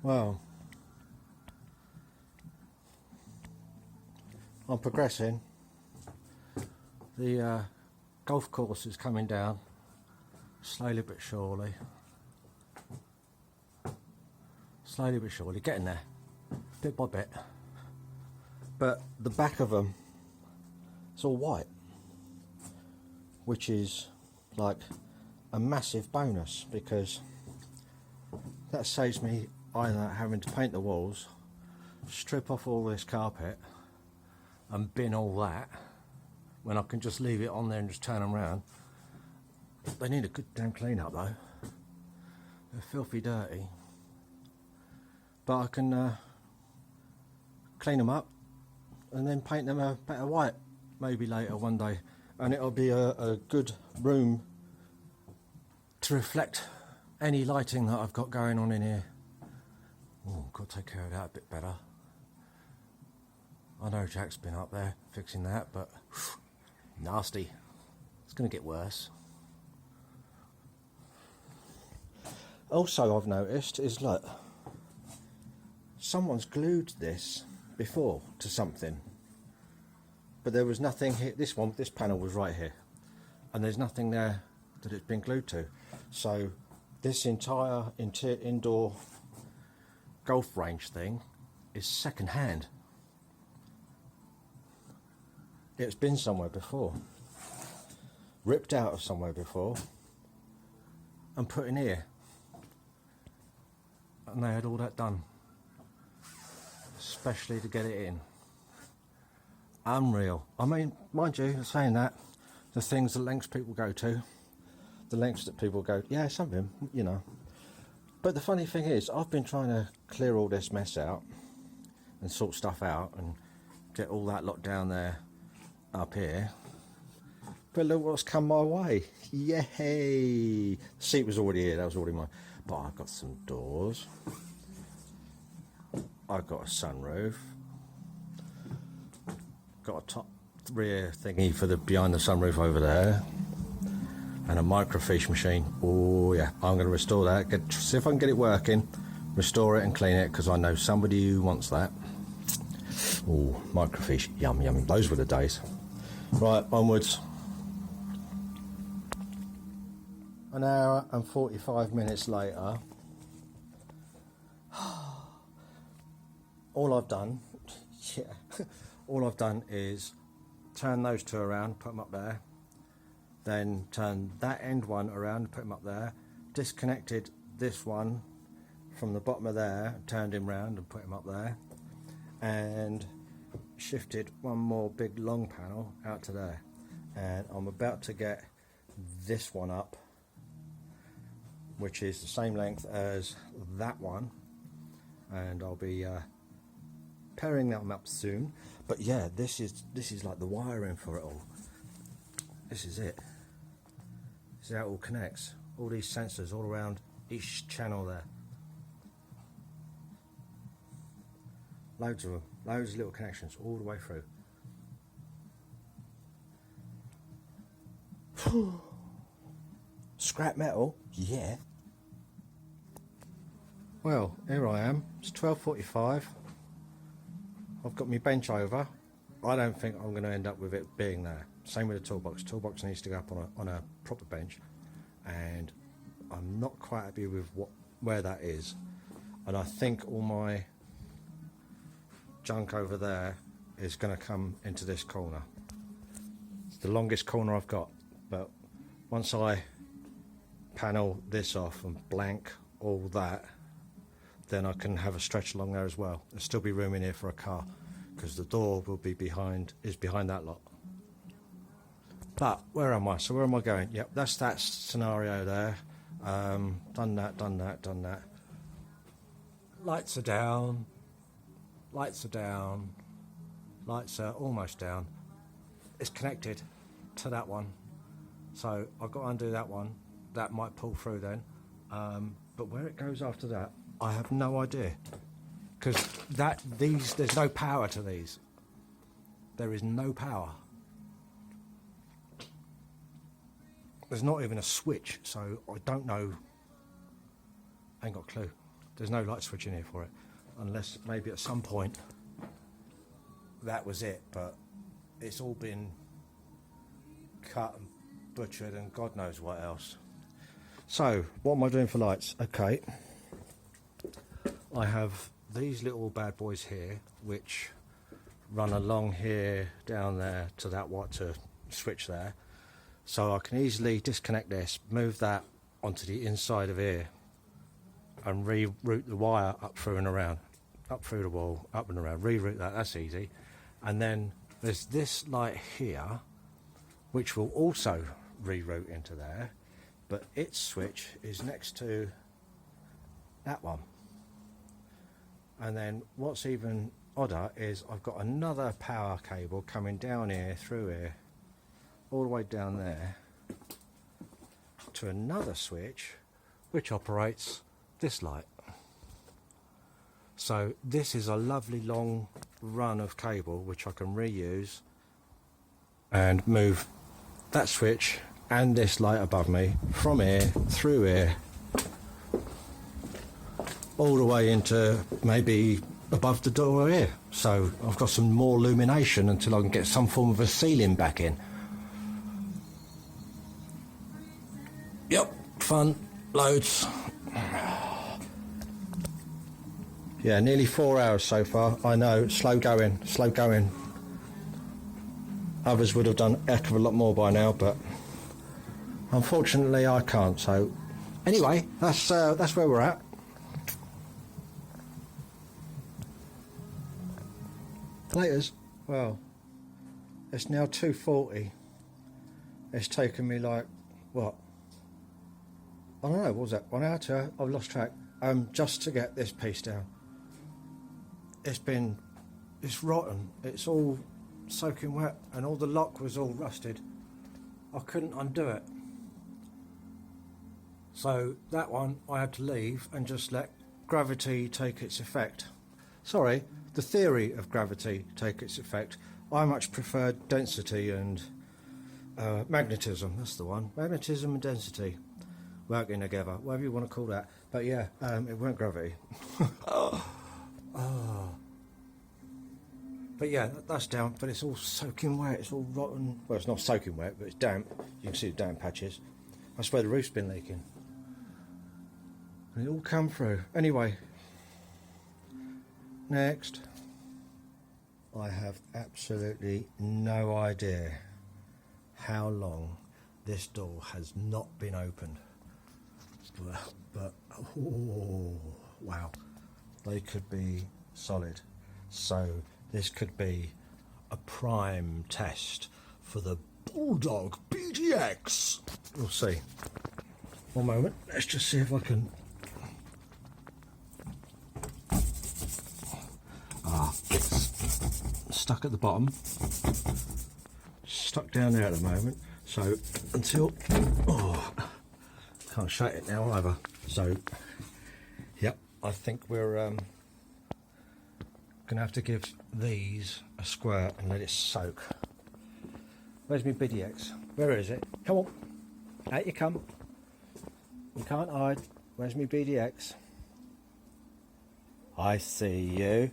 Well, I'm progressing. The golf course is coming down slowly but surely. Slowly but surely, getting there, bit by bit. But the back of them, it's all white, which is like a massive bonus, because that saves me either having to paint the walls, strip off all this carpet and bin all that, when I can just leave it on there and just turn them around. They need a good damn clean up though. They're filthy dirty. But I can clean them up and then paint them a better white, maybe later one day. And it'll be a good room to reflect any lighting that I've got going on in here. Oh, got to take care of that a bit better. I know Jack's been up there fixing that, but nasty. It's going to get worse. Also, I've noticed is, look, someone's glued this before to something, but there was nothing here. This panel was right here, and there's nothing there that it's been glued to. So this entire indoor golf range thing is second hand. It's been somewhere before, ripped out of somewhere before and put in here, and they had all that done especially to get it in. Unreal. I mean, mind you, saying that, the things, the lengths people go to, the lengths that people go, yeah, something, you know. But the funny thing is, I've been trying to clear all this mess out and sort stuff out and get all that lot down there up here. But look what's come my way. Yay! The seat was already here, that was already mine. But I've got some doors. I've got a sunroof. Got a top rear thingy for the behind the sunroof over there. And a microfiche machine. Oh yeah, I'm going to restore that. See if I can get it working. Restore it and clean it, because I know somebody who wants that. Oh, microfiche, yum yum. Those were the days. Right, onwards. An hour and 45 minutes later. All I've done, yeah, all I've done is turn those two around, put them up there, then turn that end one around, put him up there, disconnected this one from the bottom of there, turned him round and put him up there, and shifted one more big long panel out to there. And I'm about to get this one up, which is the same length as that one, and I'll be pairing them up soon. But yeah, this is like the wiring for it all. This is it. See how it all connects. All these sensors all around each channel there. Loads of them. Loads of little connections all the way through. Scrap metal? Yeah. Well, here I am. It's 12:45. I've got my bench over. I don't think I'm going to end up with it being there. Same with the toolbox. Toolbox needs to go up on a proper bench, and I'm not quite happy with where that is. And I think all my junk over there is going to come into this corner. It's the longest corner I've got, but once I panel this off and blank all that, then I can have a stretch along there as well. There'll still be room in here for a car, because the door will be behind that lot. But where am I? So where am I going? Yep, that's that scenario there. Done that. Lights are down. Lights are down. Lights are almost down. It's connected to that one. So I've got to undo that one. That might pull through then. But where it goes after that, I have no idea. Because there's no power to these. There is no power. There's not even a switch, so I don't know. I ain't got a clue. There's no light switch in here for it, unless maybe at some point that was it, but it's all been cut and butchered and God knows what else. So what am I doing for lights? Okay, I have these little bad boys here which run along here, down there to that water switch there, so I can easily disconnect this, move that onto the inside of here and reroute the wire up through and around, up through the wall, up and around, reroute that, that's easy. And then there's this light here which will also reroute into there, but its switch is next to that one. And then what's even odder is I've got another power cable coming down here, through here, all the way down there to another switch which operates this light. So this is a lovely long run of cable which I can reuse and move that switch and this light above me from here through here all the way into maybe above the door here. So I've got some more illumination until I can get some form of a ceiling back in. Yep, fun, loads. Yeah, nearly 4 hours so far. I know, slow going, slow going. Others would have done a heck of a lot more by now, but unfortunately I can't. So anyway, that's where we're at. Laters. Well, it's now 2:40. It's taken me like, what? I don't know, what was that? 1 hour, 2 hours? I've lost track. Just to get this piece down. It's rotten. It's all soaking wet, and all the lock was all rusted. I couldn't undo it. So that one I had to leave and just let gravity take its effect. Sorry, the theory of gravity take its effect. I much prefer density and magnetism. That's the one. Magnetism and density working together, whatever you want to call that. But yeah, it weren't gravity. But yeah, that's down, but it's all soaking wet, it's all rotten. Well, it's not soaking wet, but it's damp. You can see the damp patches. That's where the roof's been leaking. And it all come through. Anyway, next. I have absolutely no idea how long this door has not been opened. But oh, wow, they could be solid. So this could be a prime test for the Bulldog BDX. We'll see. One moment, let's just see if I can. It's stuck at the bottom, stuck down there at the moment. So until can't shut it now either. So yep, I think we're gonna have to give these a squirt and let it soak. Where's my BDX? Where is it? Come on, out you come. You can't hide. Where's my BDX? I see you.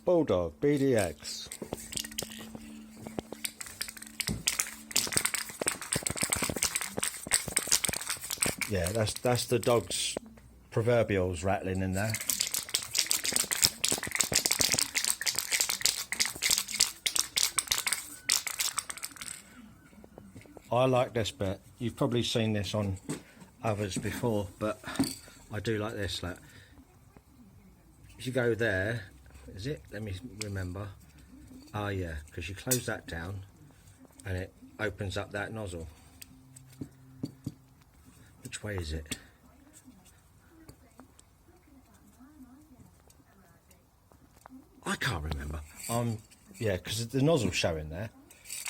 Bulldog BDX. Yeah, that's the dog's proverbials rattling in there. I like this bit. You've probably seen this on others before, but I do like this. Like, if you go there, is it? Let me remember. Oh yeah, because you close that down and it opens up that nozzle. Which way is it? I can't remember. Yeah, because the nozzle's showing there.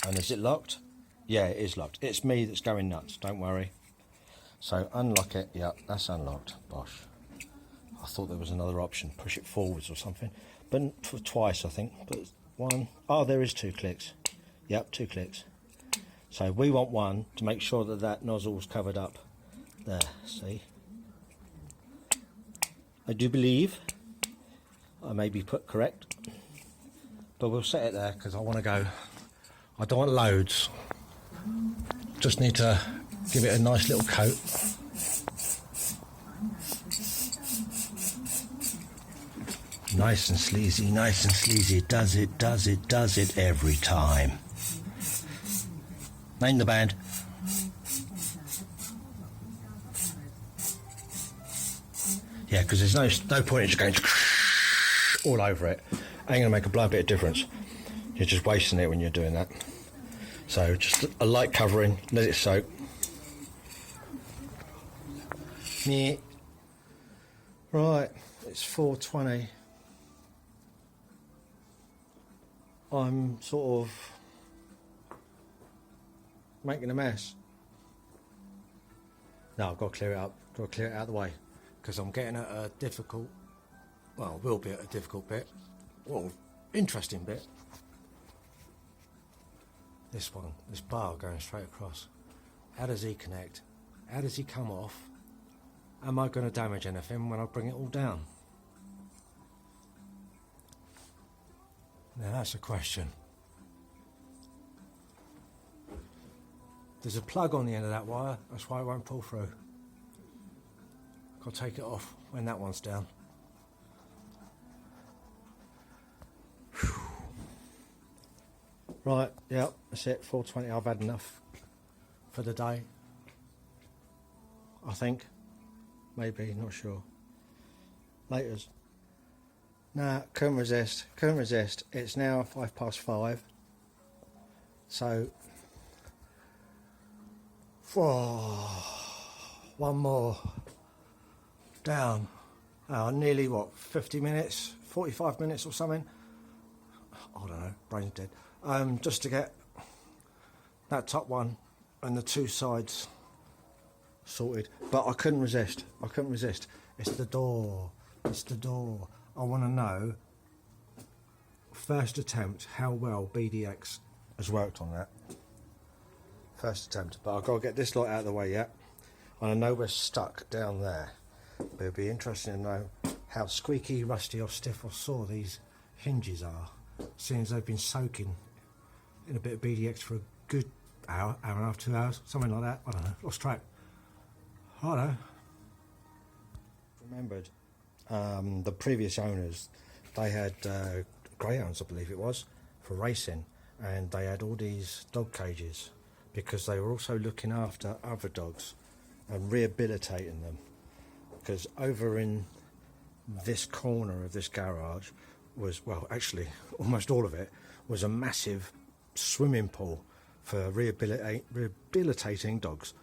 And is it locked? Yeah, it is locked. It's me that's going nuts, don't worry. So unlock it. Yeah, that's unlocked. Bosh. I thought there was another option. Push it forwards or something. But for twice, I think. But one. Oh, there is 2 clicks. Yep, 2 clicks. So we want one to make sure that that nozzle's covered up. There, see? I do believe I may be put correct, but we'll set it there because I want to go. I don't want loads. Just need to give it a nice little coat. Nice and sleazy, nice and sleazy. Does it every time. Name the band. Yeah, because there's no point in just going all over it. Ain't going to make a blood bit of difference. You're just wasting it when you're doing that. So just a light covering, let it soak. Yeah. Right, it's 4:20. I'm sort of making a mess. No, I've got to clear it up. Got to clear it out of the way because I'm getting at a difficult, well, will be at a difficult bit, well, interesting bit. This one, this bar going straight across. How does he connect? How does he come off? Am I going to damage anything when I bring it all down? Now that's a question. There's a plug on the end of that wire, that's why it won't pull through. Got to take it off when that one's down. Whew. Right, yep, that's it, 4:20, I've had enough for the day. I think. Maybe, not sure. Laters. Nah, couldn't resist. It's now 5:05. So, one more down. Nearly what, 50 minutes, 45 minutes or something? I don't know, brain's dead. Just to get that top one and the two sides sorted, but I couldn't resist. It's the door. I want to know, first attempt, how well BDX has worked on that. First attempt, but I've got to get this lot out of the way yet. And I know we're stuck down there, but it'll be interesting to know how squeaky, rusty or stiff or sore these hinges are, seeing as they've been soaking in a bit of BDX for a good hour and a half, 2 hours, something like that. I don't know, lost track. I don't know. Remembered the previous owners, they had greyhounds, I believe it was, for racing, and they had all these dog cages because they were also looking after other dogs and rehabilitating them, because over in this corner of this garage was, well, actually almost all of it was a massive swimming pool for rehabilitating dogs.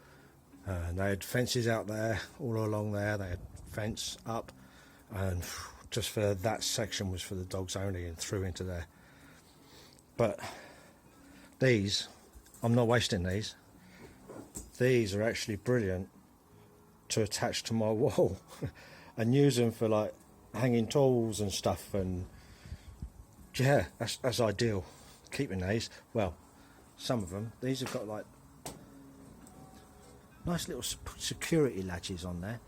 And they had fences out there, all along there, they had fence up, and just for that section was for the dogs only and through into there. But these, I'm not wasting these. These are actually brilliant to attach to my wall and use them for like hanging tools and stuff, and yeah, that's ideal. Keeping these, well, some of them, these have got like nice little security latches on there.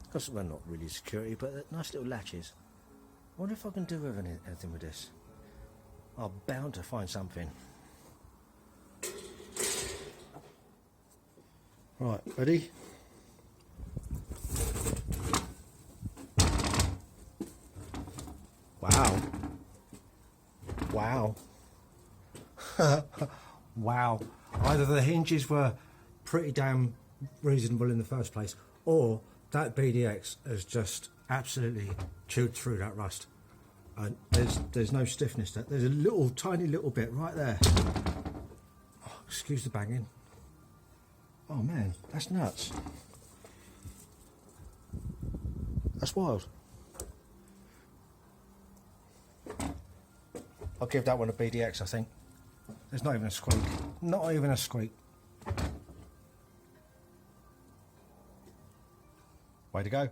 Because, well, not really security, but nice little latches. I wonder if I can do anything with this. I'm bound to find something. Right, ready? Wow. Wow. Wow. Either the hinges were pretty damn reasonable in the first place, or that BDX has just absolutely chewed through that rust. And there's no stiffness there. There's a little tiny little bit right there. Oh, excuse the banging. Oh man, that's nuts. That's wild. I'll give that one a BDX, I think. There's not even a squeak. Not even a squeak. Way to go.